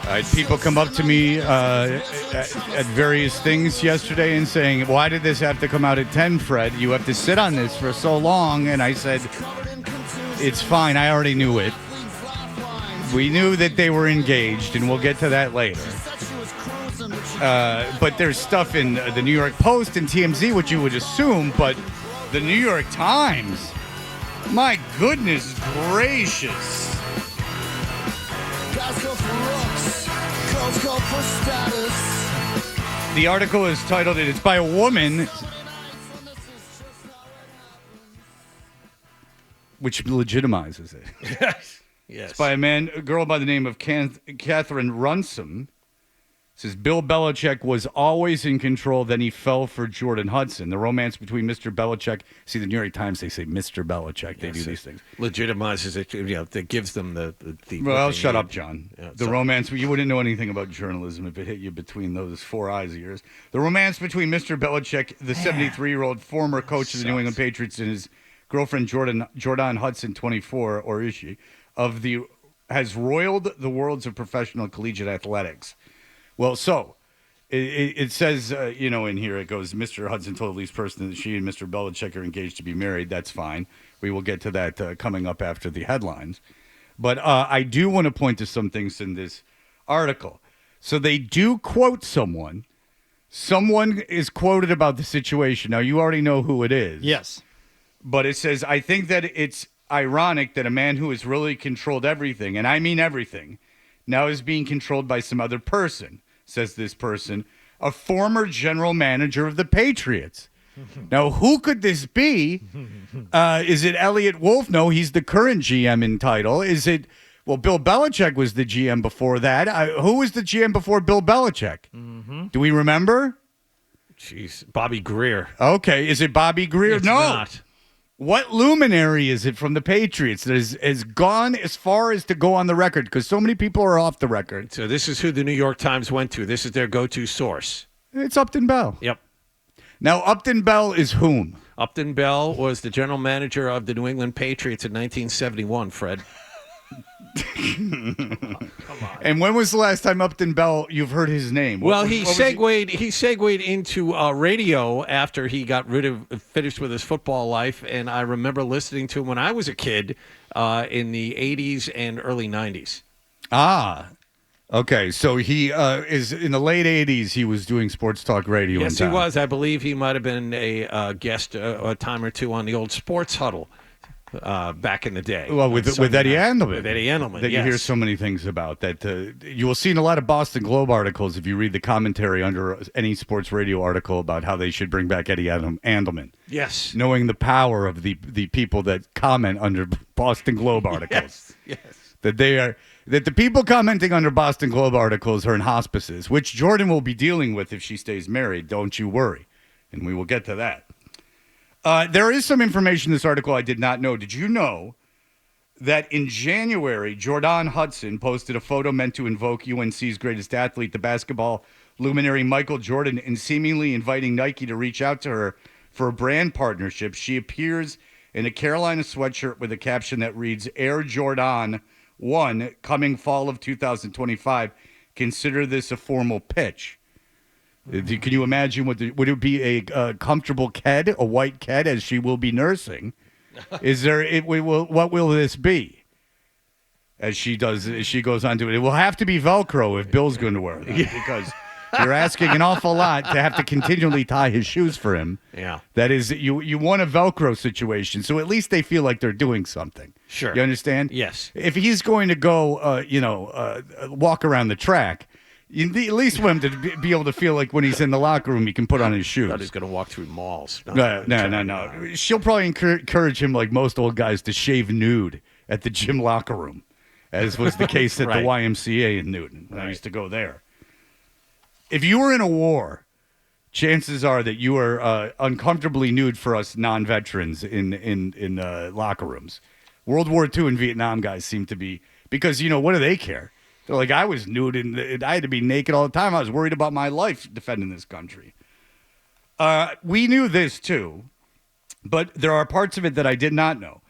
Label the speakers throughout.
Speaker 1: I had people come up to me at various things yesterday and saying, why did this have to come out at 10, Fred? You have to sit on this for so long. And I said, it's fine. I already knew it. We knew that they were engaged, and we'll get to that later. But there's stuff in the New York Post and TMZ, which you would assume, but the New York Times, my goodness gracious. The article is titled, and it's by a woman, which legitimizes it.
Speaker 2: Yes.
Speaker 1: It's by a girl by the name of Catherine Runsom. It says, Bill Belichick was always in control, then he fell for Jordon Hudson. The romance between Mr. Belichick. See, the New York Times, they say Mr. Belichick. They do these things.
Speaker 2: Legitimizes it. That gives them the
Speaker 1: well, shut up, John.
Speaker 2: Yeah,
Speaker 1: the romance, you wouldn't know anything about journalism if it hit you between those four eyes of yours. The romance between Mr. Belichick, the 73-year-old former coach of the New England Patriots, and his girlfriend, Jordon Hudson, 24, or is she, has roiled the worlds of professional collegiate athletics. Well, so it says, in here it goes, Mr. Hudson told the least person that she and Mr. Belichick are engaged to be married. That's fine. We will get to that coming up after the headlines. But I do want to point to some things in this article. So they do quote someone. Someone is quoted about the situation. Now, you already know who it is.
Speaker 3: Yes.
Speaker 1: But it says, I think that it's ironic that a man who has really controlled everything, and I mean everything, now is being controlled by some other person, says this person, a former general manager of the Patriots. Now, who could this be? Is it Elliot Wolf? No, he's the current GM in title. Is it, well, Bill Belichick was the GM before that. Who was the GM before Bill Belichick? Mm-hmm. Do we remember?
Speaker 2: Jeez, Bobby Greer.
Speaker 1: Okay, is it Bobby Greer?
Speaker 2: It's
Speaker 1: no.
Speaker 2: Not.
Speaker 1: What luminary is it from the Patriots that has gone as far as to go on the record? Because so many people are off the record.
Speaker 2: So this is who the New York Times went to. This is their go-to source.
Speaker 1: It's Upton Bell.
Speaker 2: Yep.
Speaker 1: Now, Upton Bell is whom?
Speaker 2: Upton Bell was the general manager of the New England Patriots in 1971, Fred.
Speaker 1: Come on. And when was the last time Upton Bell, you've heard his name?
Speaker 2: Well, he segued into radio after he finished with his football life, and I remember listening to him when I was a kid in the 80s and early 90s.
Speaker 1: Ah, okay. So he is in the late 80s, he was doing sports talk radio.
Speaker 2: Yes, he was. I believe he might have been a guest a time or two on the old Sports Huddle. Back in the day.
Speaker 1: Well, with Eddie Andelman.
Speaker 2: With Eddie Andelman,
Speaker 1: that
Speaker 2: yes.
Speaker 1: You hear so many things about that. You will see in a lot of Boston Globe articles if you read the commentary under any sports radio article about how they should bring back Eddie Andelman.
Speaker 2: Yes.
Speaker 1: Knowing the power of the people that comment under Boston Globe articles.
Speaker 2: Yes.
Speaker 1: That the people commenting under Boston Globe articles are in hospices, which Jordon will be dealing with if she stays married. Don't you worry. And we will get to that. There is some information in this article I did not know. Did you know that in January, Jordon Hudson posted a photo meant to invoke UNC's greatest athlete, the basketball luminary Michael Jordan, and seemingly inviting Nike to reach out to her for a brand partnership? She appears in a Carolina sweatshirt with a caption that reads, Air Jordan 1, coming fall of 2025. Consider this a formal pitch. Can you imagine would it be a comfortable ked, a white ked, as she will be nursing? What will this be? As she goes on to it, it will have to be Velcro if Bill's going to wear that, because you're asking an awful lot to have to continually tie his shoes for him.
Speaker 2: Yeah,
Speaker 1: that is, you want a Velcro situation, so at least they feel like they're doing something.
Speaker 2: Sure,
Speaker 1: you understand?
Speaker 2: Yes.
Speaker 1: If he's going to go, walk around the track. You at least want him to be able to feel like when he's in the locker room, he can put on his shoes.
Speaker 2: I thought he's going to walk through malls.
Speaker 1: No. She'll probably encourage him, like most old guys, to shave nude at the gym locker room, as was the case at
Speaker 2: Right.
Speaker 1: the YMCA in Newton. Right. I used to go there. If you were in a war, chances are that you are uncomfortably nude for us non-veterans in locker rooms. World War II and Vietnam guys seem to be, because, what do they care? They're like, I was nude and I had to be naked all the time. I was worried about my life defending this country. We knew this too, but there are parts of it that I did not know.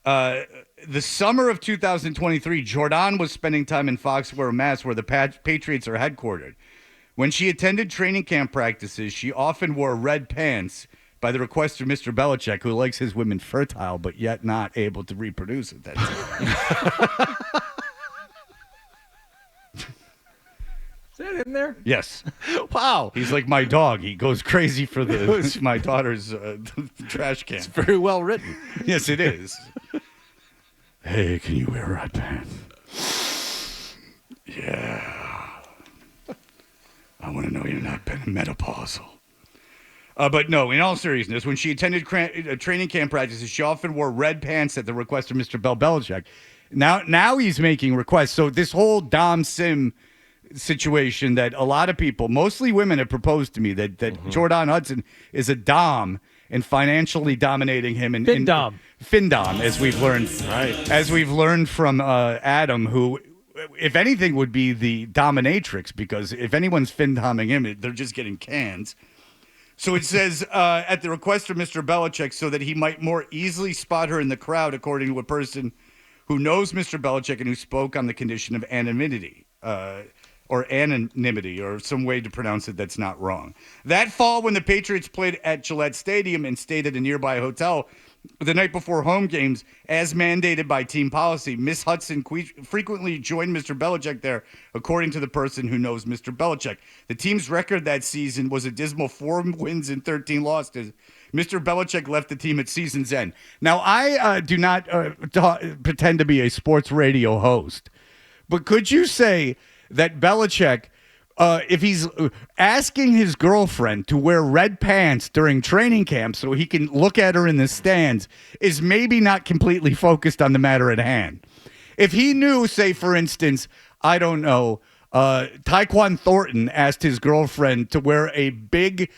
Speaker 1: The summer of 2023, Jordon was spending time in Foxborough, Mass., where the Patriots are headquartered. When she attended training camp practices, she often wore red pants by the request of Mr. Belichick, who likes his women fertile but yet not able to reproduce at that time.
Speaker 3: Is that in there?
Speaker 1: Yes.
Speaker 2: Wow.
Speaker 1: He's like my dog. He goes crazy for my daughter's trash can.
Speaker 2: It's very well written.
Speaker 1: Yes, it is. Hey, can you wear red pants? Yeah. I want to know you're not menopausal. But no, in all seriousness, when she attended training camp practices, she often wore red pants at the request of Mr. Bill Belichick. Now he's making requests. So this whole Dom Sim situation that a lot of people, mostly women, have proposed to me that Jordon Hudson is a Dom and financially dominating him. Findom, as we've learned.
Speaker 2: Right.
Speaker 1: As we've learned from Adam, who, if anything, would be the dominatrix, because if anyone's Findoming him, they're just getting cans. So it says, at the request of Mr. Belichick, so that he might more easily spot her in the crowd, according to a person who knows Mr. Belichick and who spoke on the condition of anonymity, or some way to pronounce it that's not wrong. That fall, when the Patriots played at Gillette Stadium and stayed at a nearby hotel the night before home games, as mandated by team policy, Miss Hudson frequently joined Mr. Belichick there, according to the person who knows Mr. Belichick. The team's record that season was a dismal 4 wins and 13 losses. Mr. Belichick left the team at season's end. Now, I do not pretend to be a sports radio host, but could you say that Belichick, if he's asking his girlfriend to wear red pants during training camp so he can look at her in the stands, is maybe not completely focused on the matter at hand? If he knew, say, for instance, I don't know, Tyquan Thornton asked his girlfriend to wear a big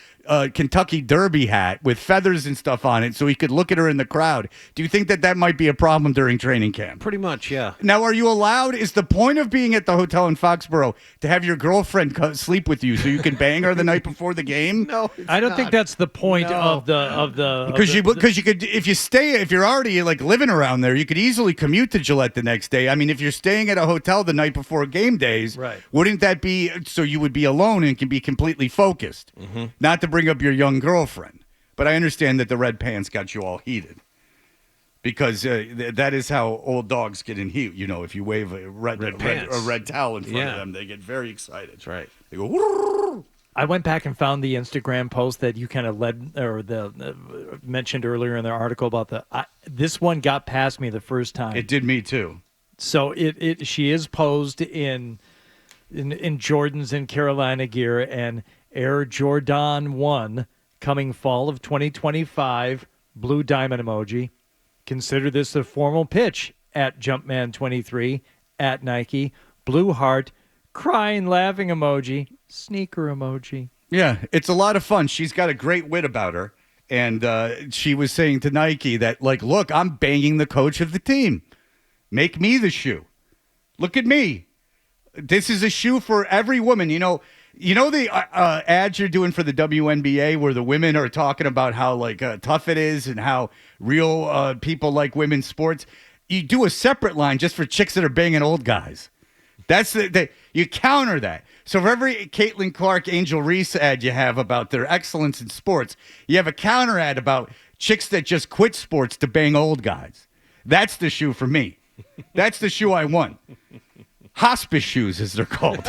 Speaker 1: Kentucky Derby hat with feathers and stuff on it so he could look at her in the crowd, do you think that might be a problem during training camp?
Speaker 2: Pretty much, yeah.
Speaker 1: Now, are you allowed, is the point of being at the hotel in Foxborough to have your girlfriend sleep with you so you can bang her the night before the game?
Speaker 2: No,
Speaker 3: I don't think that's the point of the
Speaker 1: Because you could, if you're already like living around there, you could easily commute to Gillette the next day. I mean, if you're staying at a hotel the night before game days,
Speaker 3: right,
Speaker 1: wouldn't that be so you would be alone and can be completely focused? Mm-hmm. Not to bring up your young girlfriend, but I understand that the red pants got you all heated because that is how old dogs get in heat. You know, if you wave a red towel in front of them, they get very excited.
Speaker 2: That's right.
Speaker 1: They go. Whoa.
Speaker 3: I went back and found the Instagram post that you kind of mentioned earlier in the article about this one got past me the first time.
Speaker 1: It did me too.
Speaker 3: So she is posed in Jordans and Carolina gear and Air Jordan 1 coming fall of 2025 blue diamond emoji. Consider this a formal pitch at Jumpman23 at Nike blue heart crying laughing emoji sneaker emoji.
Speaker 1: Yeah, it's a lot of fun. She's got a great wit about her, and she was saying to Nike that, like, look, I'm banging the coach of the team. Make me the shoe. Look at me. This is a shoe for every woman. You know the ads you're doing for the WNBA where the women are talking about how tough it is and how real people like women's sports. You do a separate line just for chicks that are banging old guys. That's you counter that. So for every Caitlin Clark, Angel Reese ad you have about their excellence in sports, you have a counter ad about chicks that just quit sports to bang old guys. That's the shoe for me. That's the shoe I want. Hospice shoes, as they're called.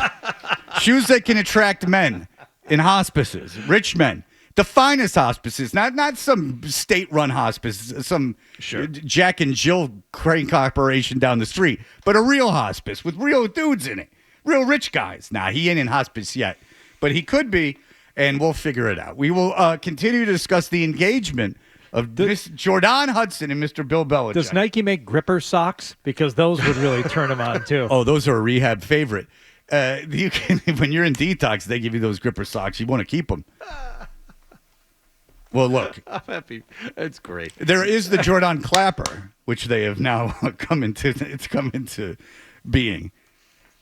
Speaker 1: Shoes that can attract men in hospices, rich men. The finest hospices, not some state-run hospice, some Jack and Jill crank operation down the street, but a real hospice with real dudes in it, real rich guys. Nah, he ain't in hospice yet, but he could be, and we'll figure it out. We will continue to discuss the engagement of Miss Jordon Hudson and Mr. Bill Belichick.
Speaker 3: Does Nike make gripper socks? Because those would really turn him on, too.
Speaker 1: Oh, those are a rehab favorite. You can, when you're in detox, they give you those gripper socks. You want to keep them. Well, look.
Speaker 2: I'm happy. It's great.
Speaker 1: There is the Jordon Clapper, which they have now come into being.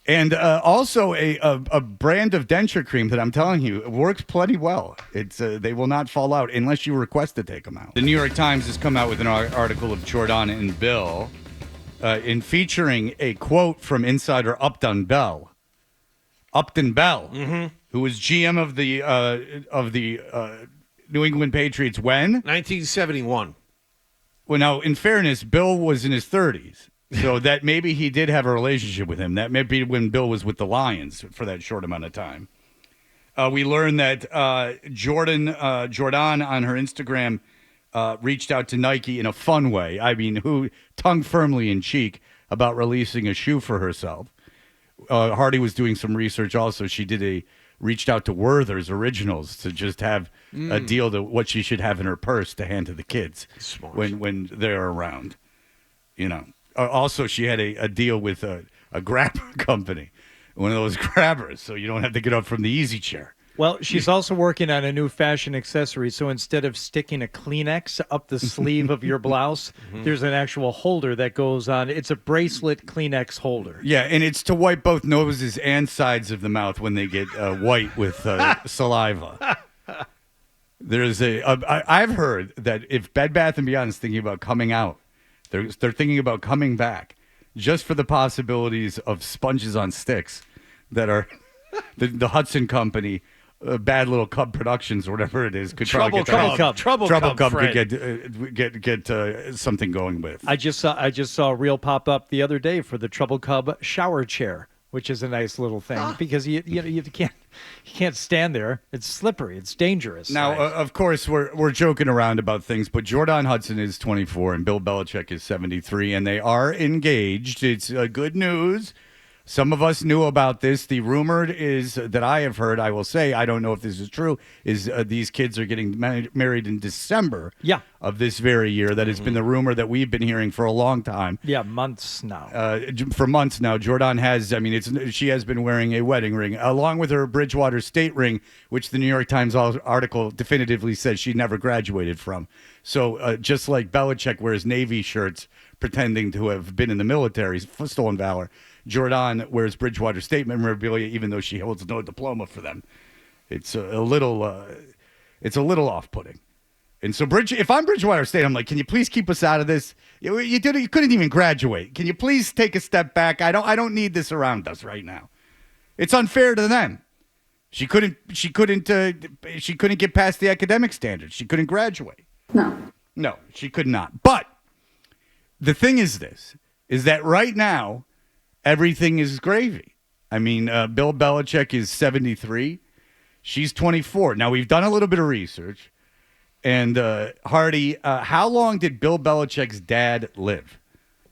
Speaker 1: And also a brand of denture cream that I'm telling you works plenty well. It's they will not fall out unless you request to take them out. The New York Times has come out with an article of Jordon and Bill in featuring a quote from insider Upton Bell, who was GM of the New England Patriots when?
Speaker 2: 1971.
Speaker 1: Well, now, in fairness, Bill was in his 30s. So that maybe he did have a relationship with him. That may be when Bill was with the Lions for that short amount of time. We learned that Jordon on her Instagram reached out to Nike in a fun way. I mean, who tongue firmly in cheek about releasing a shoe for herself. Hardy was doing some research also. She reached out to Werther's Originals to just have a deal to what she should have in her purse to hand to the kids when they're around. You know. Also, she had a deal with a grabber company, one of those grabbers, so you don't have to get up from the easy chair.
Speaker 3: Well, she's also working on a new fashion accessory. So instead of sticking a Kleenex up the sleeve of your blouse, there's an actual holder that goes on. It's a bracelet Kleenex holder.
Speaker 1: Yeah, and it's to wipe both noses and sides of the mouth when they get white with saliva. There's I've heard that if Bed Bath & Beyond is thinking about coming out, they're thinking about coming back just for the possibilities of sponges on sticks that are the Hudson Company, Bad Little Cub Productions, or whatever it is, could
Speaker 2: Trouble
Speaker 1: Cub
Speaker 2: Fred.
Speaker 1: could get something going with.
Speaker 3: I just saw a reel pop up the other day for the Trouble Cub shower chair, which is a nice little thing because you can't stand there. It's slippery. It's dangerous.
Speaker 1: Now, of course, we're joking around about things, but Jordon Hudson is 24 and Bill Belichick is 73, and they are engaged. It's good news. Some of us knew about this. The rumored is that I have heard, I will say, I don't know if this is true, is these kids are getting married in December of this very year. That has been the rumor that we've been hearing for a long time.
Speaker 3: Yeah, months now.
Speaker 1: For months now. Jordon has, she has been wearing a wedding ring, along with her Bridgewater State ring, which the New York Times article definitively says she never graduated from. So just like Belichick wears Navy shirts pretending to have been in the military, stolen valor, Jordon wears Bridgewater State memorabilia, even though she holds no diploma for them. It's a little off-putting. And so, if I'm Bridgewater State, I'm like, can you please keep us out of this? You couldn't even graduate. Can you please take a step back? I don't need this around us right now. It's unfair to them. She couldn't get past the academic standards. She couldn't graduate. No, she could not. But the thing is that right now, everything is gravy. I mean, Bill Belichick is 73. She's 24. Now, we've done a little bit of research. And, Hardy, how long did Bill Belichick's dad live?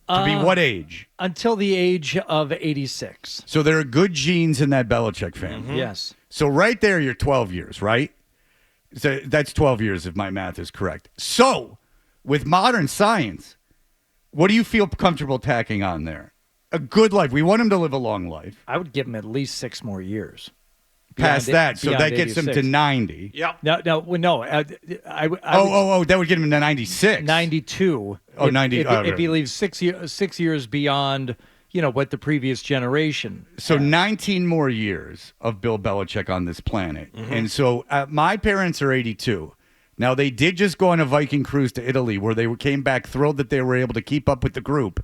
Speaker 1: To be what age?
Speaker 3: Until the age of 86.
Speaker 1: So there are good genes in that Belichick family.
Speaker 3: Yes.
Speaker 1: So right there, you're 12 years, right? So that's 12 years if my math is correct. So with modern science, what do you feel comfortable tacking on there? A good life. We want him to live a long life.
Speaker 3: I would give him at least 6 more years.
Speaker 1: Past that, so that gets 86. Him to 90.
Speaker 2: Yep.
Speaker 3: No.
Speaker 1: That would get him to 96.
Speaker 3: 92.
Speaker 1: Oh, 90.
Speaker 3: If he leaves 6 years beyond, what the previous generation.
Speaker 1: So 19 more years of Bill Belichick on this planet. And so my parents are 82. Now, they did just go on a Viking cruise to Italy where they came back thrilled that they were able to keep up with the group.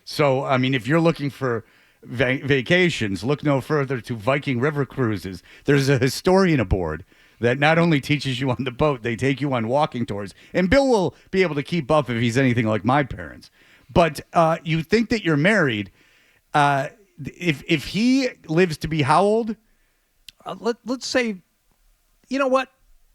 Speaker 1: So, I mean, if you're looking for vacations, look no further to Viking River Cruises. There's a historian aboard that not only teaches you on the boat, they take you on walking tours. And Bill will be able to keep up if he's anything like my parents. But you think that you're married. If he lives to be how old?
Speaker 3: Let's say, you know what?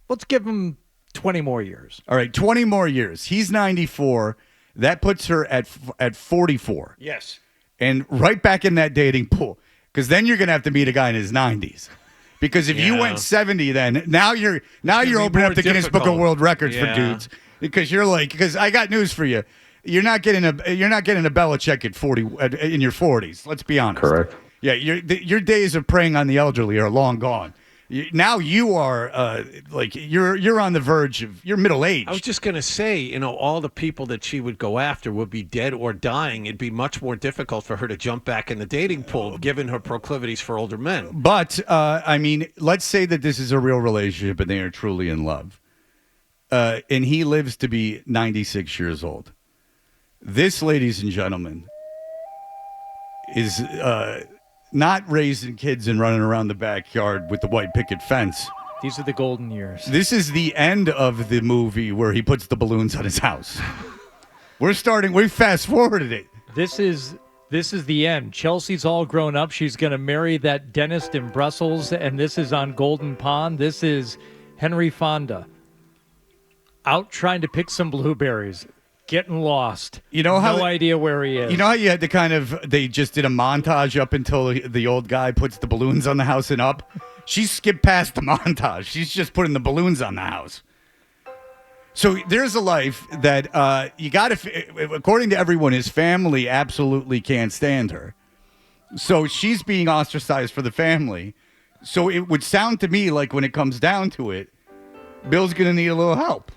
Speaker 3: Let's give him 20 more years.
Speaker 1: All right, 20 more years. He's 94. That puts her at 44.
Speaker 2: Yes.
Speaker 1: And right back in that dating pool. Because then you're going to have to meet a guy in his 90s. Because if you went 70 then, now you're opening up the Guinness Book of World Records for dudes. Because I got news for you. You're not getting a Belichick at 40 in your 40s. Let's be honest.
Speaker 4: Correct.
Speaker 1: Yeah, your days of preying on the elderly are long gone. Now you are like you're on the verge of you're middle aged.
Speaker 2: I was just going to say, all the people that she would go after would be dead or dying. It'd be much more difficult for her to jump back in the dating pool, given her proclivities for older men.
Speaker 1: But I mean, let's say that this is a real relationship and they are truly in love, and he lives to be 96 years old. This, ladies and gentlemen, is not raising kids and running around the backyard with the white picket fence.
Speaker 3: These are the golden years.
Speaker 1: This is the end of the movie where he puts the balloons on his house. We fast forwarded it.
Speaker 3: This is the end. Chelsea's all grown up. She's going to marry that dentist in Brussels, and this is on Golden Pond. This is Henry Fonda out trying to pick some blueberries. Getting lost. No idea where he is.
Speaker 1: You know how you had to they just did a montage up until the old guy puts the balloons on the house and up? She skipped past the montage. She's just putting the balloons on the house. So there's a life that you got to, according to everyone, his family absolutely can't stand her. So she's being ostracized for the family. So it would sound to me like when it comes down to it, Bill's going to need a little help.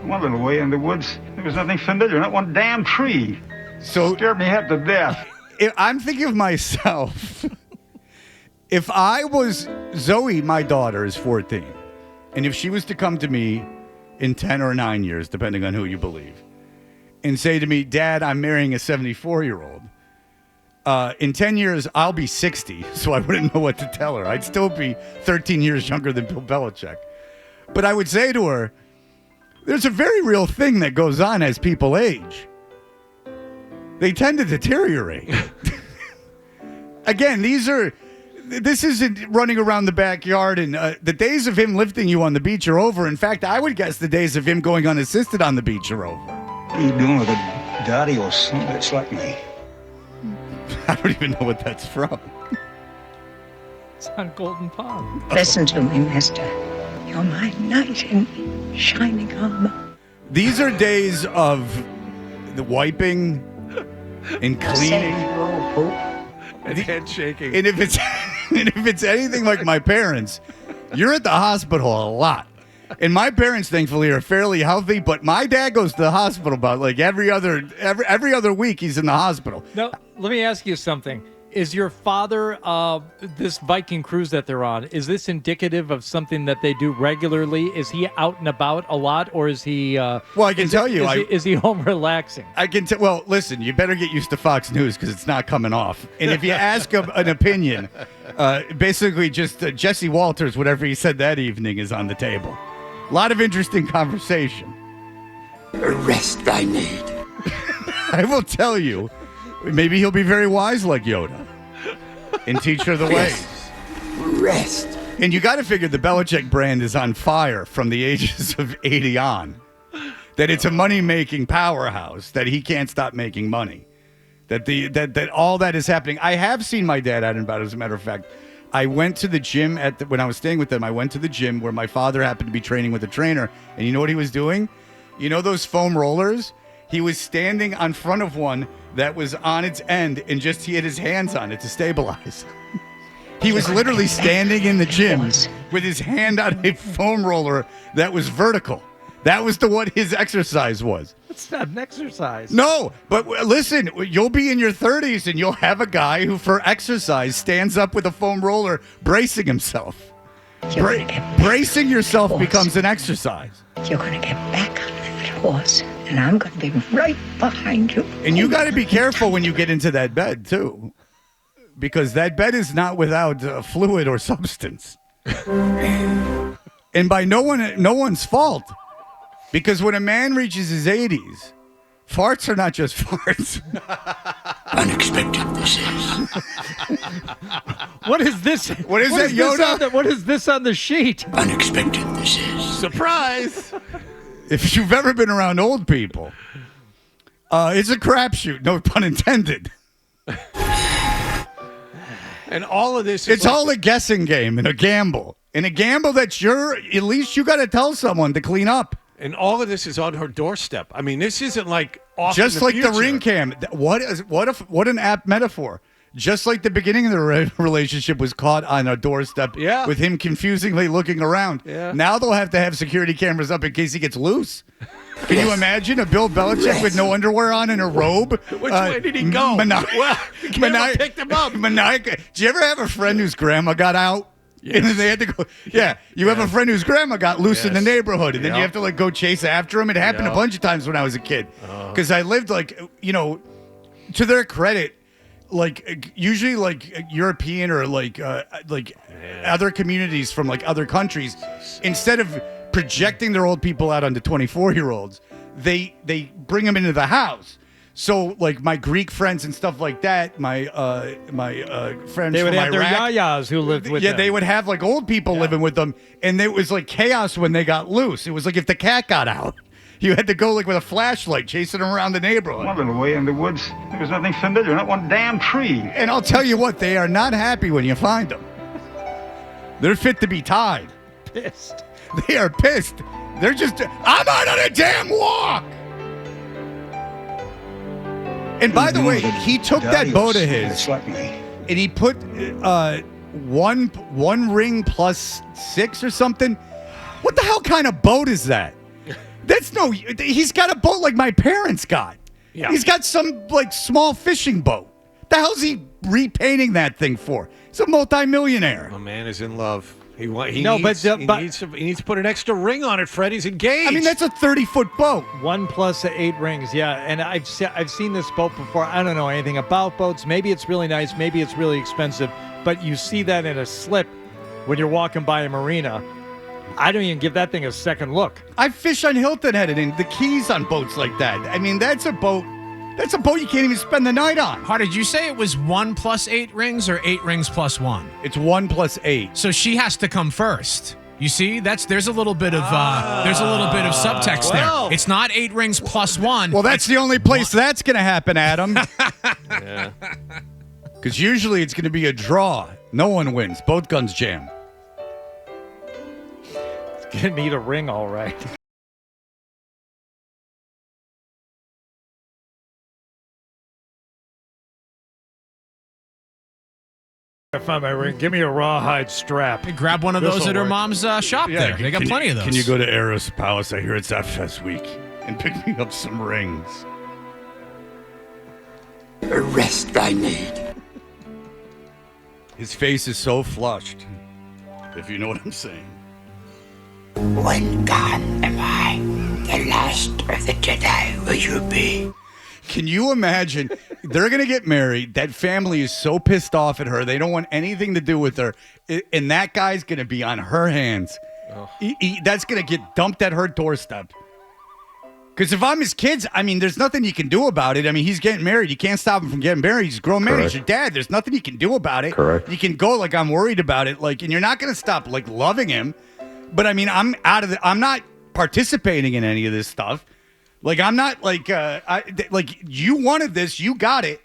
Speaker 4: One little way in the woods, there was nothing familiar, not one damn tree.
Speaker 1: So
Speaker 4: scared me half to death.
Speaker 1: I'm thinking of myself. If I was Zoe, my daughter is 14, and if she was to come to me in 10 or 9 years, depending on who you believe, and say to me, Dad, I'm marrying a 74-year-old. In 10 years, I'll be 60, so I wouldn't know what to tell her. I'd still be 13 years younger than Bill Belichick. But I would say to her, there's a very real thing that goes on as people age. They tend to deteriorate. Again, this isn't running around the backyard and the days of him lifting you on the beach are over. In fact, I would guess the days of him going unassisted on the beach are over.
Speaker 4: What are you doing with a daddy or son that's like me?
Speaker 1: I don't even know what that's from.
Speaker 3: It's on Golden Pond.
Speaker 5: Listen to me, mister. You're my knight in shining armor.
Speaker 1: These are days of the wiping and cleaning.
Speaker 2: And handshaking.
Speaker 1: And if it's anything like my parents, you're at the hospital a lot. And my parents, thankfully, are fairly healthy, but my dad goes to the hospital about like every other week he's in the hospital.
Speaker 3: Now, let me ask you something. Is your father, this Viking cruise that they're on, is this indicative of something that they do regularly? Is he out and about a lot, or is he...
Speaker 1: well, I can tell you...
Speaker 3: Is he home relaxing?
Speaker 1: I can tell... Well, listen, you better get used to Fox News because it's not coming off. And if you ask him an opinion, basically just Jesse Walters, whatever he said that evening, is on the table. A lot of interesting conversation.
Speaker 6: Rest I need.
Speaker 1: I will tell you, maybe he'll be very wise like Yoda and teach her the ways.
Speaker 6: Rest.
Speaker 1: And you got to figure the Belichick brand is on fire from the ages of 80 on. That it's a money-making powerhouse, that he can't stop making money. That all that is happening. I have seen my dad out and about, as a matter of fact. I went to the gym when I was staying with them. I went to the gym where my father happened to be training with a trainer. And you know what he was doing? You know those foam rollers? He was standing on front of one that was on its end, and he had his hands on it to stabilize. He was literally standing in the gym with his hand on a foam roller that was vertical. That was what his exercise was.
Speaker 3: It's not an exercise.
Speaker 1: No, but listen, you'll be in your 30s and you'll have a guy who, for exercise, stands up with a foam roller, bracing himself. Bracing yourself becomes an exercise.
Speaker 5: You're going to get back on that horse, and I'm going to be right behind you.
Speaker 1: And you got to be careful when you get into that bed, too, because that bed is not without fluid or substance. And by no one's fault. Because when a man reaches his 80s, farts are not just farts.
Speaker 6: Unexpected this is.
Speaker 3: What is this?
Speaker 1: What is that, Yoda?
Speaker 3: What is this on the sheet?
Speaker 6: Unexpected this is.
Speaker 2: Surprise!
Speaker 1: If you've ever been around old people, it's a crapshoot, no pun intended.
Speaker 2: And all of this
Speaker 1: It's all a guessing game and a gamble. And a gamble that at least you got to tell someone to clean up.
Speaker 2: And all of this is on her doorstep. I mean, this isn't like off
Speaker 1: Just
Speaker 2: in the
Speaker 1: like
Speaker 2: future.
Speaker 1: the ring cam. What an apt metaphor. just like the beginning of the relationship was caught on a doorstep with him confusingly looking around.
Speaker 2: Yeah.
Speaker 1: Now they'll have to have security cameras up in case he gets loose. Can you imagine a Bill Belichick with no underwear on and a robe?
Speaker 2: Which way did he go? Well, picked him up.
Speaker 1: Did you ever have a friend whose grandma got out? Yes. And then they had to go. Yeah, you have a friend whose grandma got loose in the neighborhood, and then you have to like go chase after him. It happened a bunch of times when I was a kid, because I lived like to their credit, like usually like European or like other communities from like other countries, instead of projecting their old people out onto 24-year-olds, they bring them into the house. So, like, my Greek friends and stuff like that, my friends
Speaker 3: They would
Speaker 1: from
Speaker 3: have their
Speaker 1: Iraq,
Speaker 3: yayas who lived with them.
Speaker 1: they would have, like, old people living with them, and it was, like, chaos when they got loose. It was like if the cat got out. You had to go, like, with a flashlight, chasing them around the neighborhood.
Speaker 4: One little way in the woods, there was nothing familiar, not one damn tree.
Speaker 1: And I'll tell you what, they are not happy when you find them. They're fit to be tied.
Speaker 3: Pissed.
Speaker 1: They are pissed. They're just, I'm out on a damn walk! And by the way, he took that boat of his and he put one ring plus 6 or something. What the hell kind of boat is that? He's got a boat like my parents got. Yeah. He's got some like small fishing boat. The hell's he repainting that thing for? He's a multimillionaire.
Speaker 2: My man is in love. He needs to put an extra ring on it, Fred. He's engaged.
Speaker 1: I mean, that's a 30-foot boat.
Speaker 3: 1 plus 8 rings, yeah. And I've seen this boat before. I don't know anything about boats. Maybe it's really nice. Maybe it's really expensive. But you see that in a slip when you're walking by a marina. I don't even give that thing a second look.
Speaker 1: I fish on Hilton Head and the Keys on boats like that. I mean, that's a boat you can't even spend the night on.
Speaker 7: How did you say it was 1 plus 8 rings or 8 rings plus 1?
Speaker 1: It's 1 plus 8.
Speaker 7: So she has to come first. You see, there's a little bit of subtext there. It's not 8 rings plus 1.
Speaker 1: Well, that's the only place that's going to happen, Adam. Yeah. Because usually it's going to be a draw. No one wins. Both guns jam.
Speaker 3: It's going to need a ring, all right. I found my ring. Give me a rawhide strap.
Speaker 7: Hey, grab one of those at her mom's shop there. They got plenty of those.
Speaker 1: Can you go to Eros Palace? I hear it's that fest week. And pick me up some rings.
Speaker 6: A rest I need.
Speaker 1: His face is so flushed, if you know what I'm saying.
Speaker 6: When gone am I, the last of the Jedi will you be?
Speaker 1: Can you imagine? They're going to get married. That family is so pissed off at her. They don't want anything to do with her. And that guy's going to be on her hands. Oh. That's going to get dumped at her doorstep. Because if I'm his kids, I mean, there's nothing you can do about it. I mean, he's getting married. You can't stop him from getting married. He's a grown man. He's your dad. There's nothing you can do about it.
Speaker 8: Correct.
Speaker 1: You can go like, I'm worried about it. Like, and you're not going to stop like loving him. But I mean, I'm not participating in any of this stuff. Like, I'm not like, you wanted this, you got it.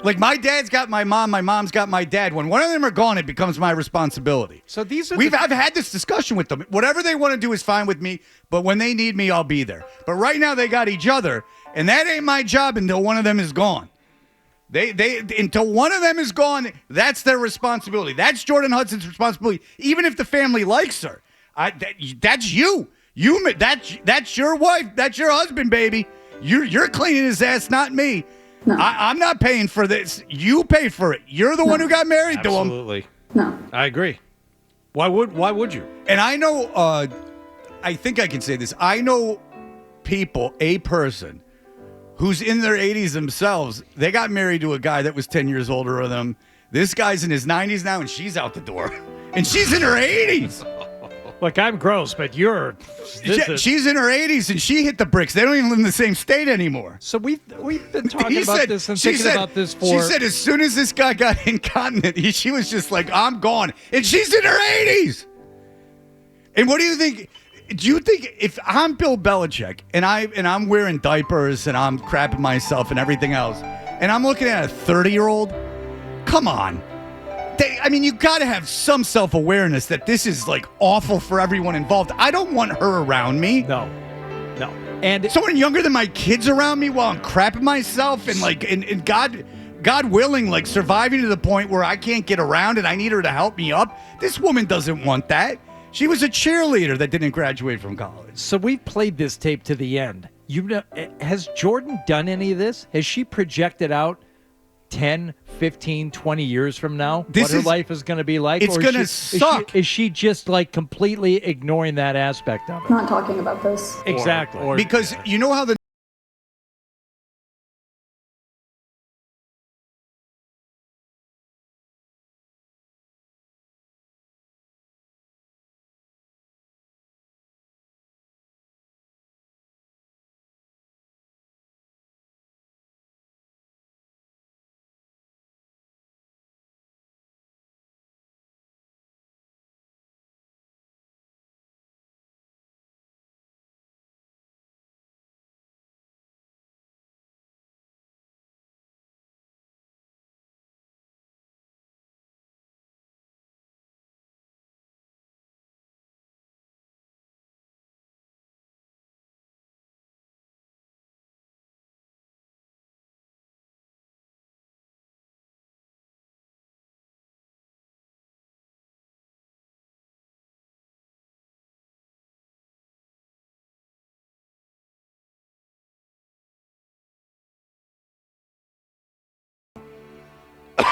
Speaker 1: Like, my dad's got my mom, my mom's got my dad. When one of them are gone, it becomes my responsibility.
Speaker 3: So these are
Speaker 1: I've had this discussion with them. Whatever they want to do is fine with me, but when they need me, I'll be there. But right now, they got each other, and that ain't my job until one of them is gone. Until one of them is gone, that's their responsibility. That's Jordon Hudson's responsibility. Even if the family likes her, that's you. That's your wife. That's your husband, baby. You're cleaning his ass, not me.
Speaker 9: No.
Speaker 1: I'm not paying for this. You pay for it. You're the one who got married to him.
Speaker 2: Absolutely.
Speaker 9: No.
Speaker 2: I agree. Why would you?
Speaker 1: And I know, I think I can say this. I know a person who's in their 80s themselves. They got married to a guy that was 10 years older than them. This guy's in his 90s now, and she's out the door. And she's in her 80s.
Speaker 3: Look, I'm gross, but
Speaker 1: she's in her 80s, and she hit the bricks. They don't even live in the same state anymore.
Speaker 3: So we've been talking about this and thinking about this for...
Speaker 1: She said as soon as this guy got incontinent, she was just like, I'm gone. And she's in her 80s. And what do you think? Do you think if I'm Bill Belichick, and I'm wearing diapers, and I'm crapping myself and everything else, and I'm looking at a 30-year-old, come on. You got to have some self-awareness that this is, like, awful for everyone involved. I don't want her around me.
Speaker 3: No. And
Speaker 1: someone younger than my kids around me while I'm crapping myself and, like, and God, God willing, like surviving to the point where I can't get around and I need her to help me up. This woman doesn't want that. She was a cheerleader that didn't graduate from college.
Speaker 3: So we've played this tape to the end. Has Jordan done any of this? Has she projected out 10, 15, 20 years from now what her life is going to be like?
Speaker 1: It's going to suck.
Speaker 3: Is she just like completely ignoring that aspect of it?
Speaker 8: Not talking about this.
Speaker 3: Exactly.
Speaker 1: Because you know how the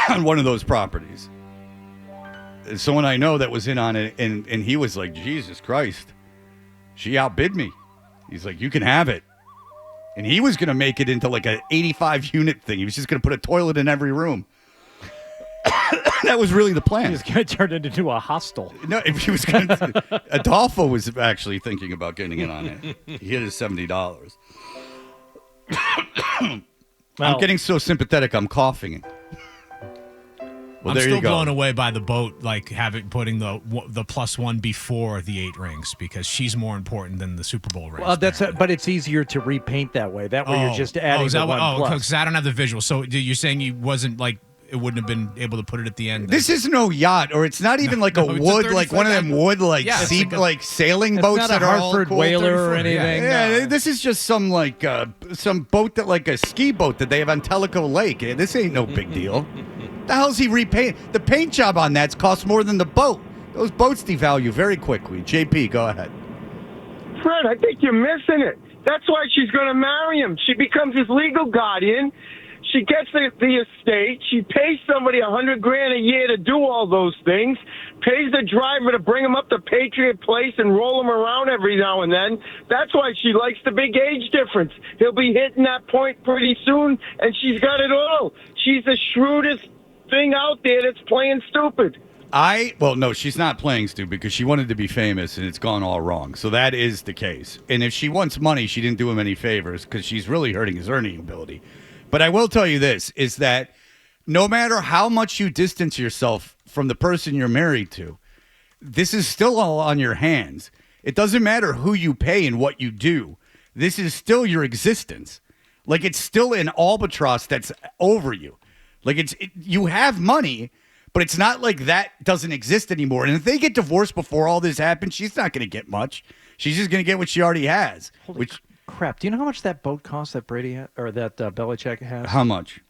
Speaker 1: on one of those properties. Someone I know that was in on it, and he was like, Jesus Christ, she outbid me. He's like, you can have it. And he was going to make it into like an 85-unit thing. He was just going to put a toilet in every room. That was really the plan.
Speaker 3: He was going to turn it into a hostel.
Speaker 1: No, if he was going to... Adolfo was actually thinking about getting in on it. He hit his $70. I'm getting so sympathetic, I'm coughing. Well,
Speaker 7: I'm
Speaker 1: there
Speaker 7: still
Speaker 1: you go.
Speaker 7: blown away by the boat, like putting the +1 before the 8 rings, because she's more important than the Super Bowl rings.
Speaker 3: Well, but it's easier to repaint that way. That way, you're just adding the one plus.
Speaker 7: Because I don't have the visual. So you're saying he wasn't like it wouldn't have been able to put it at the end.
Speaker 1: This is no yacht, or it's not even like a wood, like one of them wood, like like sailing boats
Speaker 3: not
Speaker 1: that
Speaker 3: a
Speaker 1: are
Speaker 3: Hartford
Speaker 1: all cool.
Speaker 3: whaler or anything.
Speaker 1: Yeah, this is just some like some boat that like a ski boat that they have on Tellico Lake. This ain't no big deal. The hell's he repaint? The paint job on that's costs more than the boat. Those boats devalue very quickly. JP, go ahead.
Speaker 9: Fred, I think you're missing it. That's why she's going to marry him. She becomes his legal guardian. She gets the estate. She pays somebody $100,000 a year to do all those things. Pays the driver to bring him up to Patriot Place and roll him around every now and then. That's why she likes the big age difference. He'll be hitting that point pretty soon, and she's got it all. She's the shrewdest thing out there that's playing stupid.
Speaker 1: Well, no, she's not playing stupid because she wanted to be famous and it's gone all wrong. So that is the case. And if she wants money, she didn't do him any favors because she's really hurting his earning ability. But I will tell you this, is that no matter how much you distance yourself from the person you're married to, this is still all on your hands. It doesn't matter who you pay and what you do. This is still your existence. Like, it's still an albatross that's over you. Like, you have money, but it's not like that doesn't exist anymore. And if they get divorced before all this happens, she's not going to get much. She's just going to get what she already has.
Speaker 3: Crap. Do you know how much that boat costs that that Belichick has?
Speaker 1: How much?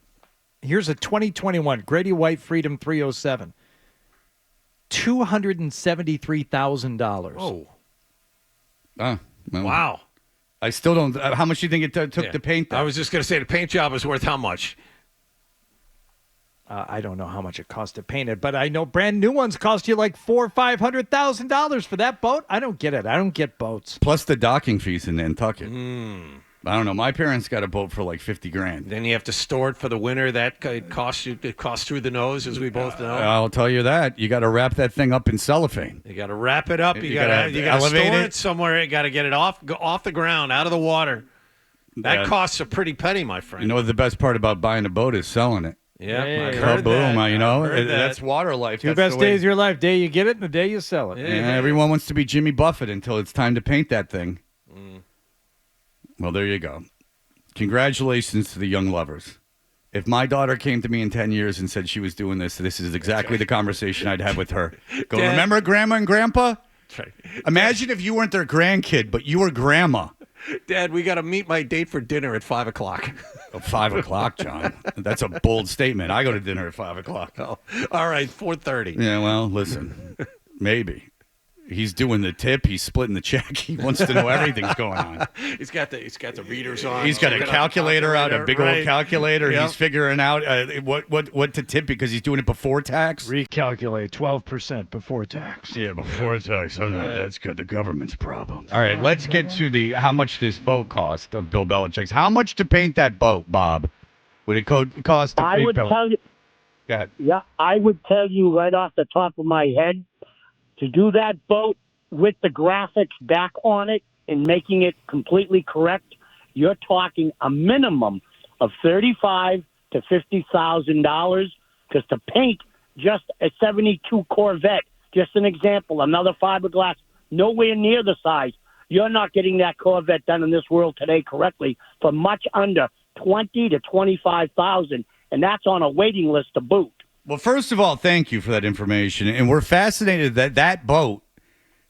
Speaker 3: Here's a 2021 Grady White Freedom 307. $273,000.
Speaker 2: Oh.
Speaker 1: Well,
Speaker 2: Wow.
Speaker 1: I still don't. How much do you think it took to paint that?
Speaker 2: I was just going to say the paint job is worth how much?
Speaker 3: I don't know how much it cost to paint it, but I know brand new ones cost you like $400,000 or $500,000 for that boat. I don't get it. I don't get boats.
Speaker 1: Plus the docking fees in Nantucket. I don't know. My parents got a boat for like $50,000.
Speaker 2: Then you have to store it for the winter. That costs through the nose, as we both know.
Speaker 1: I'll tell you that. You got to wrap that thing up in cellophane.
Speaker 2: You got to wrap it up. You got to
Speaker 1: elevate
Speaker 2: store it somewhere. You got to get it off the ground, out of the water. That costs a pretty penny, my friend.
Speaker 1: You know what the best part about buying a boat is selling it.
Speaker 2: Yeah,
Speaker 3: Hey,
Speaker 2: I've heard that.
Speaker 1: Kaboom, you know,
Speaker 2: I've heard that.
Speaker 1: that's water life.
Speaker 3: Two
Speaker 1: That's
Speaker 3: best
Speaker 1: the way-
Speaker 3: days of your life. Day you get it and the day you sell it.
Speaker 1: Yeah, everyone wants to be Jimmy Buffett until it's time to paint that thing. Well, there you go. Congratulations to the young lovers. If my daughter came to me in 10 years and said she was doing this is exactly the conversation I'd have with her. Go,
Speaker 2: Dad.
Speaker 1: remember Grandma and Grandpa?
Speaker 2: That's right.
Speaker 1: Imagine if you weren't their grandkid, but you were Grandma.
Speaker 2: Dad, we got to meet my date for dinner at 5 o'clock.
Speaker 1: Oh, 5 o'clock, John. That's a bold statement. I go to dinner at 5 o'clock.
Speaker 2: Oh, all right, 4:30.
Speaker 1: Yeah, well, listen, maybe. He's doing the tip. He's splitting the check. He wants to know everything's going on.
Speaker 2: He's got the readers on.
Speaker 1: He's got a calculator out, a big old calculator.
Speaker 2: Yep.
Speaker 1: He's figuring out what to tip because he's doing it before tax.
Speaker 3: Recalculate 12% before tax.
Speaker 1: Yeah, before tax. Oh, no, that's good. The government's problem. All right, let's get to how much this boat cost of Bill Belichick's. How much to paint that boat, Bob? Would it cost to
Speaker 8: I
Speaker 1: paint
Speaker 8: would
Speaker 1: Bill?
Speaker 8: tell you.
Speaker 1: Go ahead.
Speaker 8: Yeah, I would tell you right off the top of my head to do that boat with the graphics back on it and making it completely correct. You're talking a minimum of $35,000 to $50,000 because to paint just a '72 Corvette, just an example, another fiberglass, nowhere near the size. You're not getting that Corvette done in this world today correctly for much under $20,000 to $25,000, and that's on a waiting list to boot.
Speaker 1: Well, first of all, thank you for that information. And we're fascinated that boat,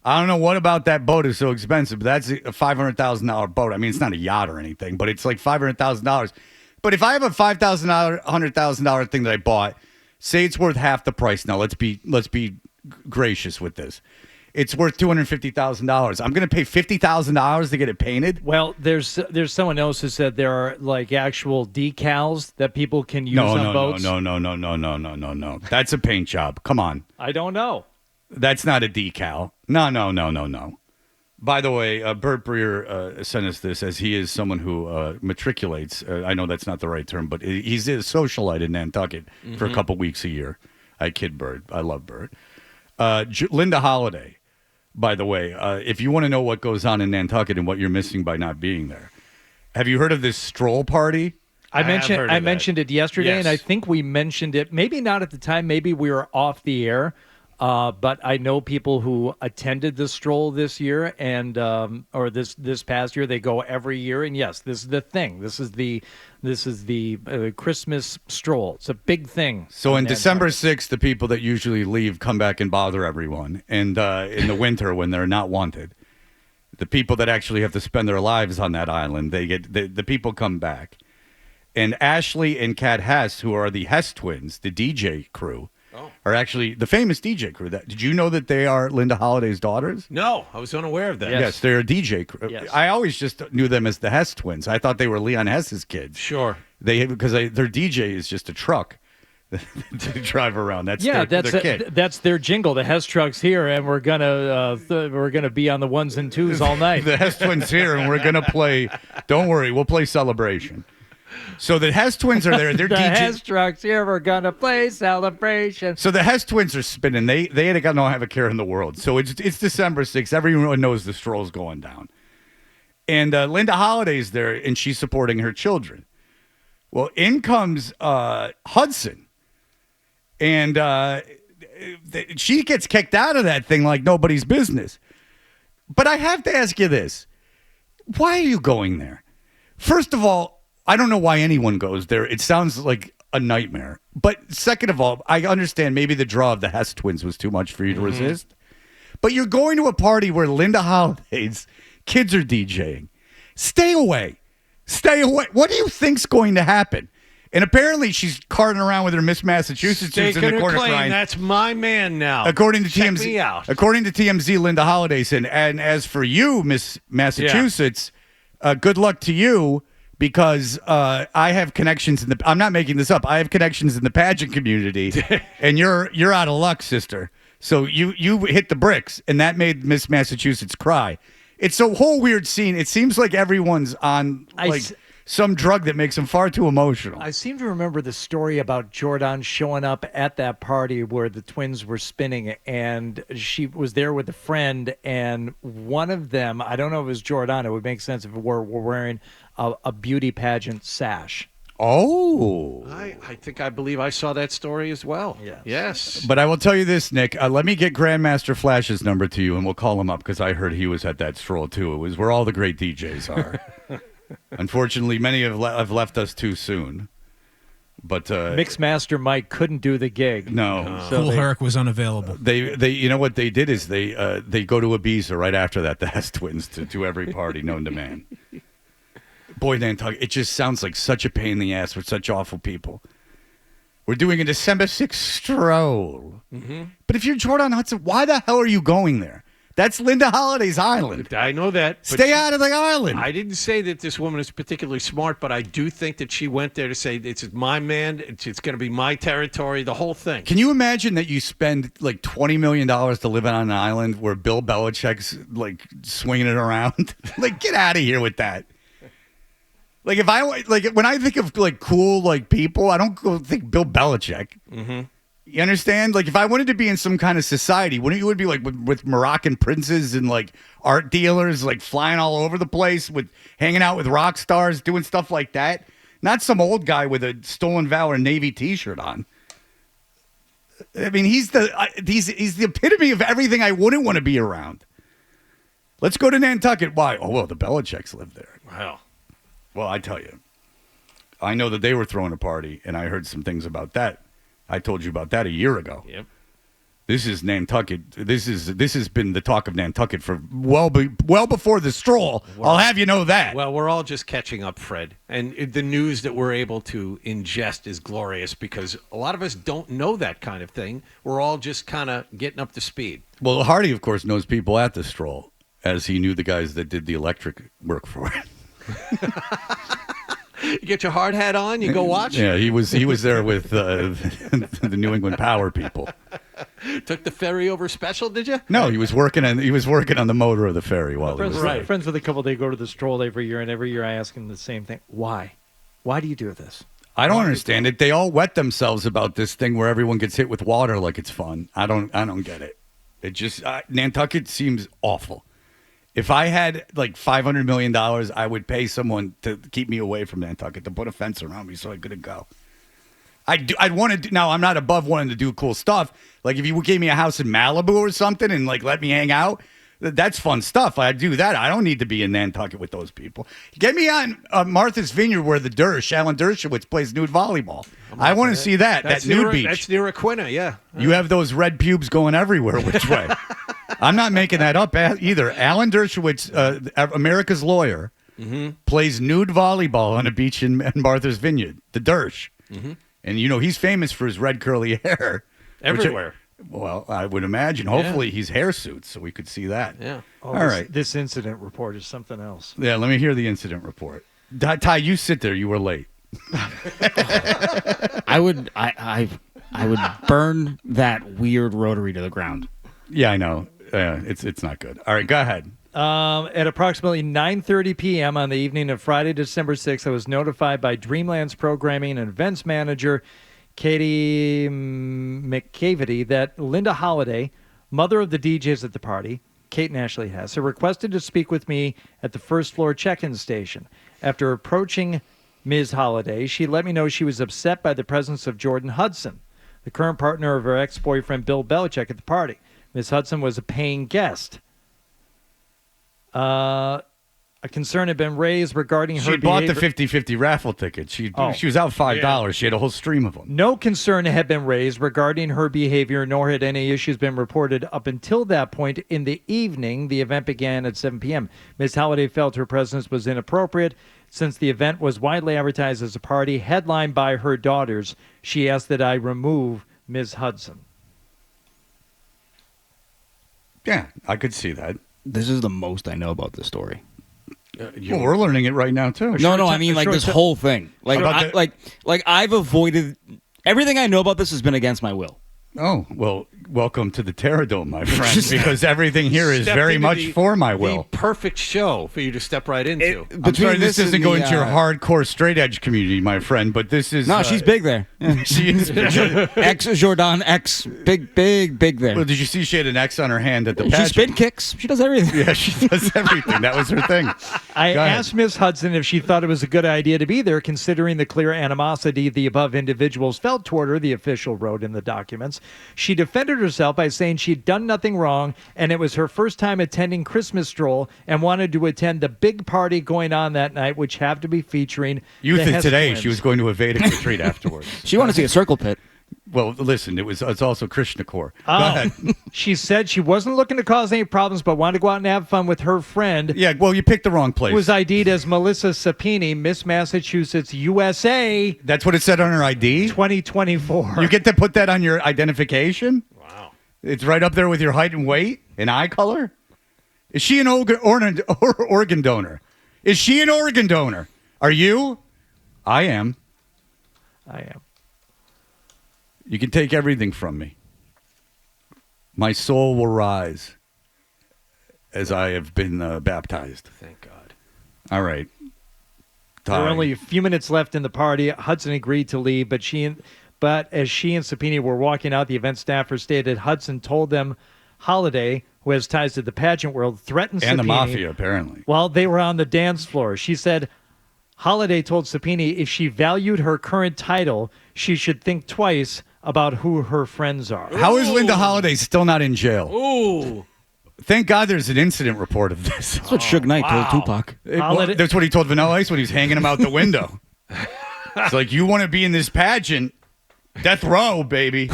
Speaker 1: I don't know what about that boat is so expensive, but that's a $500,000 boat. I mean, it's not a yacht or anything, but it's like $500,000. But if I have a $5,000, $100,000 thing that I bought, say it's worth half the price now. Let's be gracious with this. It's worth $250,000. I'm going to pay $50,000 to get it painted.
Speaker 3: Well, there's someone else who said there are like actual decals that people can use on boats.
Speaker 1: No. That's a paint job. Come on.
Speaker 3: I don't know.
Speaker 1: That's not a decal. No. By the way, Bert Breer sent us this as he is someone who matriculates. I know that's not the right term, but he's a socialite in Nantucket for a couple weeks a year. I kid Bert. I love Bert. Linda Holiday. By the way, if you want to know what goes on in Nantucket and what you're missing by not being there, have you heard of this stroll party?
Speaker 3: I mentioned it yesterday,
Speaker 2: Yes.
Speaker 3: and I think we mentioned it. Maybe not at the time. Maybe we were off the air. But I know people who attended the stroll this year and or this past year. They go every year, and yes, this is the thing. This is the Christmas stroll. It's a big thing.
Speaker 1: So on December 6th, the people that usually leave come back and bother everyone. And in the winter, when they're not wanted, the people that actually have to spend their lives on that island, the people come back. And Ashley and Kat Hess, who are the Hess twins, the DJ crew, are actually the famous DJ crew. Did you know that they are Linda Holiday's daughters?
Speaker 2: No, I was unaware of that.
Speaker 1: Yes, they're a DJ crew.
Speaker 3: Yes.
Speaker 1: I always just knew them as the Hess twins. I thought they were Leon Hess's kids.
Speaker 2: Sure.
Speaker 1: Their DJ is just a truck to drive around. That's their kid.
Speaker 3: That's their jingle. The Hess truck's here, and we're gonna be on the ones and twos all night.
Speaker 1: The Hess twins here, and we're gonna play. Don't worry, we'll play Celebration. So the Hess twins are there. They're
Speaker 3: The
Speaker 1: DJ.
Speaker 3: Hess truck's here. We're gonna play Celebration.
Speaker 1: So the Hess twins are spinning. They ain't got no have a care in the world. So it's December 6th. Everyone knows the stroll's going down. And Linda Holiday's there, and she's supporting her children. Well, in comes Hudson. And she gets kicked out of that thing like nobody's business. But I have to ask you this. Why are you going there? First of all, I don't know why anyone goes there. It sounds like a nightmare. But second of all, I understand maybe the draw of the Hess twins was too much for you to resist. But you're going to a party where Linda Holiday's kids are DJing. Stay away. Stay away. What do you think's going to happen? And apparently she's carting around with her Miss Massachusetts suits in the corner crying.
Speaker 2: That's my man now.
Speaker 1: According to
Speaker 2: Check
Speaker 1: TMZ,
Speaker 2: me out.
Speaker 1: According to TMZ, Linda Holiday said, and as for you, Miss Massachusetts, good luck to you. Because I have connections I'm not making this up. I have connections in the pageant community, and you're out of luck, sister. So you hit the bricks, and that made Miss Massachusetts cry. It's a whole weird scene. It seems like everyone's on some drug that makes them far too emotional.
Speaker 3: I seem to remember the story about Jordon showing up at that party where the twins were spinning, and she was there with a friend, and one of them, I don't know if it was Jordon, it would make sense if it were wearing a beauty pageant sash.
Speaker 1: Oh.
Speaker 2: I believe I saw that story as well. Yes.
Speaker 1: But I will tell you this, Nick. Let me get Grandmaster Flash's number to you, and we'll call him up because I heard he was at that stroll, too. It was where all the great DJs are. Unfortunately, many have left us too soon. But
Speaker 3: Mixmaster Mike couldn't do the gig.
Speaker 1: no.
Speaker 7: Cool Herc was unavailable.
Speaker 1: They you know what they did is they go to Ibiza right after that, the Hess twins, to every party known to man. Boy, Nantucket, it just sounds like such a pain in the ass with such awful people. We're doing a December 6th stroll. Mm-hmm. But if you're Jordon Hudson, why the hell are you going there? That's Linda Holiday's island.
Speaker 2: I know that. But
Speaker 1: Stay out of the island.
Speaker 2: I didn't say that this woman is particularly smart, but I do think that she went there to say, it's my man, it's going to be my territory, the whole thing.
Speaker 1: Can you imagine that you spend like $20 million to live on an island where Bill Belichick's like swinging it around? Like, get out of here with that. Like, when I think of like cool like people, I don't go think Bill Belichick. Mm-hmm. You understand? Like, if I wanted to be in some kind of society, wouldn't you would be like with Moroccan princes and like art dealers, like flying all over the place, with hanging out with rock stars, doing stuff like that? Not some old guy with a Stolen Valor Navy T-shirt on. I mean, he's the epitome of everything I wouldn't want to be around. Let's go to Nantucket. Why? Oh well, the Belichicks live there.
Speaker 2: Wow.
Speaker 1: Well, I tell you, I know that they were throwing a party, and I heard some things about that. I told you about that a year ago.
Speaker 2: Yep.
Speaker 1: This is Nantucket. This has been the talk of Nantucket for well before the stroll. I'll have you know that.
Speaker 2: Well, we're all just catching up, Fred. And the news that we're able to ingest is glorious because a lot of us don't know that kind of thing. We're all just kind of getting up to speed.
Speaker 1: Well, Hardy, of course, knows people at the stroll, as he knew the guys that did the electric work for it.
Speaker 2: You get your hard hat on, you go watch.
Speaker 1: Yeah, he was there with the New England Power people.
Speaker 2: Took the ferry over special, did you?
Speaker 1: No, he was working on the motor of the ferry while he was there.
Speaker 3: Friends with a couple, they go to the stroll every year, and every year I ask them the same thing. Why? Why do you do this?
Speaker 1: I don't understand it. They all wet themselves about this thing where everyone gets hit with water like it's fun. I don't get it. It just Nantucket seems awful. If I had like $500 million, I would pay someone to keep me away from Nantucket, to put a fence around me so I couldn't go. I'd want to do. Now, I'm not above wanting to do cool stuff. Like if you gave me a house in Malibu or something and like let me hang out, that's fun stuff. I'd do that. I don't need to be in Nantucket with those people. Get me on Martha's Vineyard where the Alan Dershowitz plays nude volleyball. I want to see that nude beach.
Speaker 2: That's near Aquina, yeah.
Speaker 1: You have those red pubes going everywhere. Which way? I'm not making that up either. Alan Dershowitz, America's lawyer, plays nude volleyball on a beach in Martha's Vineyard, the Dersh. Mm-hmm. And, he's famous for his red curly hair.
Speaker 2: Everywhere.
Speaker 1: I would imagine. Hopefully he's hairsuits, so we could see that.
Speaker 2: Yeah.
Speaker 3: All right. This incident report is something else.
Speaker 1: Yeah, let me hear the incident report. Ty, you sit there. You were late.
Speaker 10: I would burn that weird rotary to the ground.
Speaker 1: Yeah, I know. It's not good. All right, go ahead.
Speaker 3: At approximately 9:30 p.m. on the evening of Friday, December 6th, I was notified by Dreamland's programming and events manager, Katie McCavity, that Linda Holiday, mother of the DJs at the party, Kate and Ashley Hess, had requested to speak with me at the first floor check-in station. After approaching Ms. Holiday, she let me know she was upset by the presence of Jordon Hudson, the current partner of her ex-boyfriend Bill Belichick, at the party. Ms. Hudson was a paying guest. A concern had been raised regarding her
Speaker 1: She bought the
Speaker 3: behavior.
Speaker 1: 50-50 raffle ticket. She was out $5. Yeah. She had a whole stream of them.
Speaker 3: No concern had been raised regarding her behavior, nor had any issues been reported up until that point in the evening. The event began at 7 p.m. Ms. Halliday felt her presence was inappropriate. Since the event was widely advertised as a party headlined by her daughters, she asked that I remove Ms. Hudson.
Speaker 1: Yeah, I could see that.
Speaker 10: This is the most I know about this story.
Speaker 1: Well, we're learning it right now too.
Speaker 10: No, I mean like this whole thing. Like I've avoided everything I know about this has been against my will.
Speaker 1: Oh, well, welcome to the Terradome, my friend, because everything here is very much for my will.
Speaker 2: The perfect show for you to step right into.
Speaker 1: I'm sorry, this isn't going to your hardcore straight edge community, my friend, but this is...
Speaker 10: No, she's big there.
Speaker 1: She is big.
Speaker 10: Ex-Jordon, big there.
Speaker 1: Well, did you see she had an X on her hand at the
Speaker 10: She
Speaker 1: pageant?
Speaker 10: spin kicks. She does everything.
Speaker 1: Yeah, she does everything. That was her thing.
Speaker 3: I asked Ms. Hudson if she thought it was a good idea to be there, considering the clear animosity the above individuals felt toward her, the official wrote in the documents. She defended herself by saying she'd done nothing wrong and it was her first time attending Christmas Stroll and wanted to attend the big party going on that night, which happened to be featuring
Speaker 1: Youth
Speaker 3: the
Speaker 1: is
Speaker 3: Hess
Speaker 1: today.
Speaker 3: twins.
Speaker 1: She was going to a Vedic retreat afterwards.
Speaker 10: She wanted to see a circle pit.
Speaker 1: Well, listen, it's also Krishna core. Go ahead.
Speaker 3: She said she wasn't looking to cause any problems, but wanted to go out and have fun with her friend.
Speaker 1: Yeah, well, you picked the wrong place.
Speaker 3: Who was ID'd as Melissa Sapini, Miss Massachusetts, USA.
Speaker 1: That's what it said on her ID?
Speaker 3: 2024.
Speaker 1: You get to put that on your identification? Wow. It's right up there with your height and weight and eye color? Is she an organ donor? Is she an organ donor? Are you? I am.
Speaker 3: I am.
Speaker 1: You can take everything from me. My soul will rise as I have been baptized.
Speaker 2: Thank God.
Speaker 1: All right.
Speaker 3: There were only a few minutes left in the party. Hudson agreed to leave, but as she and Sapini were walking out, the event staffer stated Hudson told them Holiday, who has ties to the pageant world, threatened Sapini.
Speaker 1: And the mafia, apparently.
Speaker 3: While they were on the dance floor. She said Holiday told Sapini if she valued her current title, she should think twice about who her friends are.
Speaker 1: How is Linda Holiday still not in jail?
Speaker 2: Ooh.
Speaker 1: Thank God there's an incident report of this.
Speaker 10: That's what Suge Knight told Tupac.
Speaker 1: That's what he told Vanilla Ice when he was hanging him out the window. It's like, you want to be in this pageant? Death row, baby.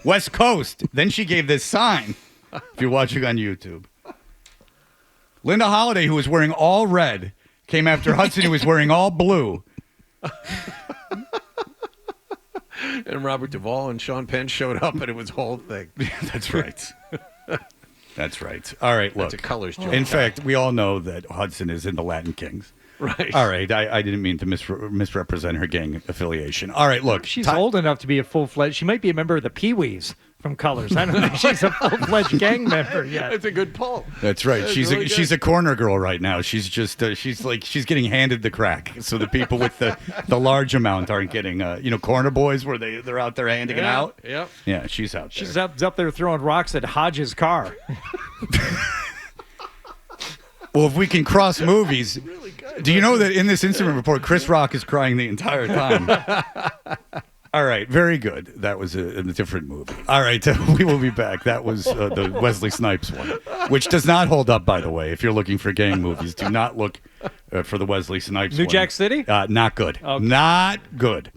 Speaker 1: West Coast. Then she gave this sign, if you're watching on YouTube. Linda Holiday, who was wearing all red, came after Hudson, who was wearing all blue.
Speaker 2: And Robert Duvall and Sean Penn showed up, and it was a whole thing.
Speaker 1: That's right. That's right. All right, look.
Speaker 2: That's a colors joke.
Speaker 1: In fact, we all know that Hudson is in the Latin Kings.
Speaker 2: Right.
Speaker 1: All right. I didn't mean to misrepresent her gang affiliation. All right, look.
Speaker 3: She's old enough to be a full-fledged. She might be a member of the Pee-wees from Colors. I don't think she's a full-fledged gang member yet.
Speaker 2: That's a good pull.
Speaker 1: That's right.
Speaker 2: That's
Speaker 1: She's
Speaker 2: really
Speaker 1: she's a corner girl right now. She's just she's getting handed the crack. So the people with the large amount aren't getting corner boys where they're out there handing it out.
Speaker 2: Yep.
Speaker 1: Yeah, she's out there.
Speaker 3: She's up there throwing rocks at Hodge's car.
Speaker 1: Well, if we can cross movies, do you know that in this incident report, Chris Rock is crying the entire time? All right, very good. That was a different movie. All right, we will be back. That was the Wesley Snipes one, which does not hold up, by the way. If you're looking for gang movies, do not look for the Wesley Snipes one.
Speaker 3: New Jack City?
Speaker 1: Not good.
Speaker 3: Okay.
Speaker 1: Not good.